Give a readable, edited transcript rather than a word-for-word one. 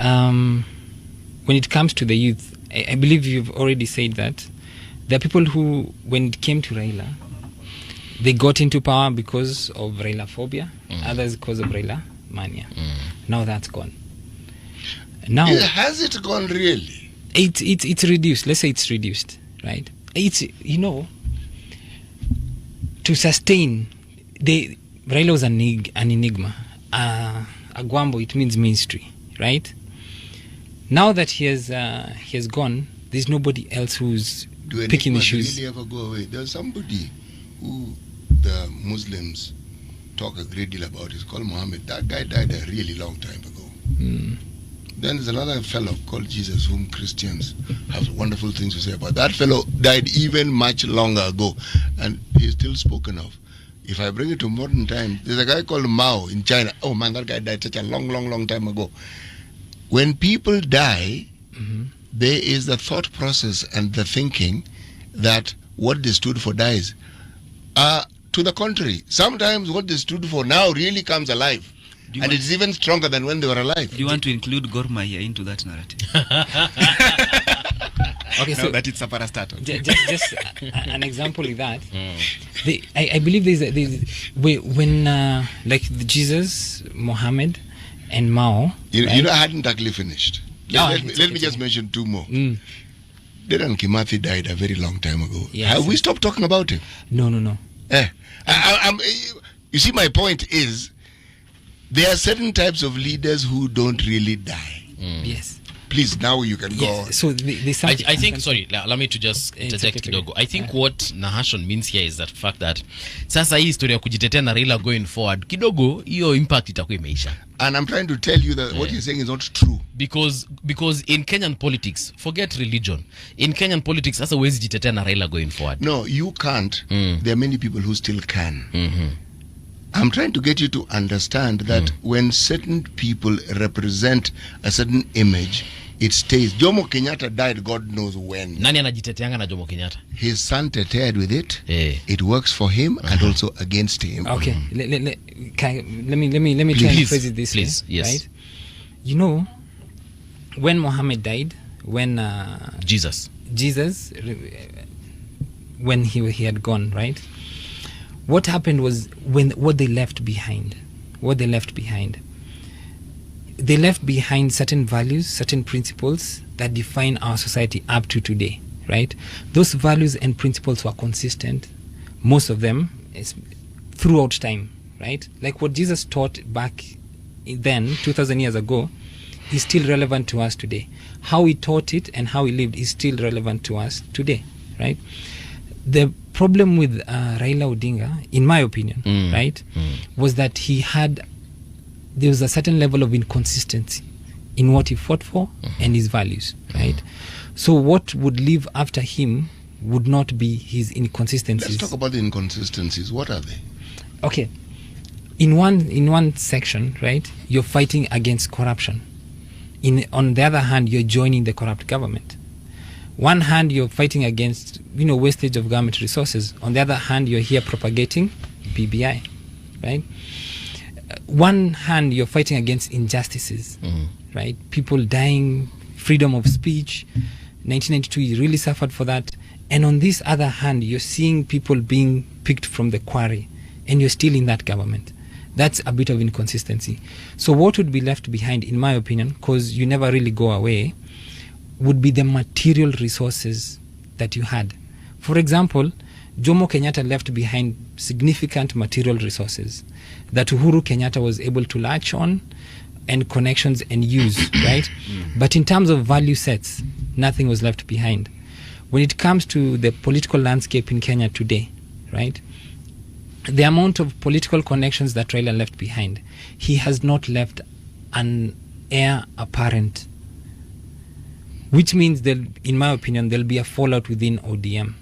when it comes to the youth, I believe you've already said that there are people who, when it came to Raila, they got into power because of Raila phobia, others because of Raila mania. Now that's gone. Now has it gone really? It's reduced. Let's say it's reduced, right? It's, you know, to sustain Raila was an enigma. Agwambo, it means ministry, right? Now that he has gone, there's nobody else who's picking the shoes. Really ever go away? There's somebody who the Muslims talk a great deal about. He's called Muhammad. That guy died a really long time ago. Then there's another fellow called Jesus, whom Christians have wonderful things to say about. That fellow died even much longer ago, and he's still spoken of. If I bring it to modern times, there's a guy called Mao in China. Oh man, that guy died such a long time ago. When people die, there is the thought process and the thinking that what they stood for dies. To the contrary, sometimes what they stood for now really comes alive. And it's even stronger than when they were alive. Do you want to include Gor Mahia into that narrative? Okay, so that it's a parastatal. Just an example of that. I believe when like Jesus, Muhammad, and Mao. You know, I hadn't actually finished. Let me just mention two more. Dedan Kimathi died a very long time ago. Yes. Have we stopped talking about him? No. You see, my point is, there are certain types of leaders who don't really die. Yes. Please, now you can go on. So I think, sorry, allow me to just interject kidogo. I think what Nahashon means here is that fact that sasa hii historia kujitetea na Raila going forward, kidogo, hiyo impact itakuwa imeisha. And I'm trying to tell you that what you're saying is not true. Because in Kenyan politics, forget religion. In Kenyan politics, sasa huwezi jitetea na Raila going forward. No, you can't. There are many people who still can. I'm trying to get you to understand that when certain people represent a certain image, it stays. Jomo Kenyatta died God knows when. Nani anajiteteanga na Jomo Kenyatta? His son teteared with it. It works for him and also against him. Okay. Let me try and phrase it this way. Yes. Right? You know, when Muhammad died, when Jesus, when he had gone, right? What happened was what they left behind. They left behind certain values, certain principles that define our society up to today, right? Those values and principles were consistent, most of them, throughout time, right? Like what Jesus taught back then, 2,000 years ago, is still relevant to us today. How he taught it and how he lived is still relevant to us today, right? The problem with Raila Odinga, in my opinion, right, was that there was a certain level of inconsistency in what he fought for and his values, right? So what would live after him would not be his inconsistencies. Let's talk about the inconsistencies. What are they? Okay. In one section, right, you're fighting against corruption. On the other hand, you're joining the corrupt government. One hand, you're fighting against, wastage of government resources. On the other hand, you're here propagating BBI, right? One hand, you're fighting against injustices, right? People dying, freedom of speech. 1992, you really suffered for that. And on this other hand, you're seeing people being picked from the quarry, and you're still in that government. That's a bit of inconsistency. So what would be left behind, in my opinion, because you never really go away, would be the material resources that you had. For example, Jomo Kenyatta left behind significant material resources that Uhuru Kenyatta was able to latch on and connections and use, right? But in terms of value sets, nothing was left behind. When it comes to the political landscape in Kenya today, right? The amount of political connections that Raila left behind, he has not left an heir apparent, which means in my opinion, there'll be a fallout within ODM.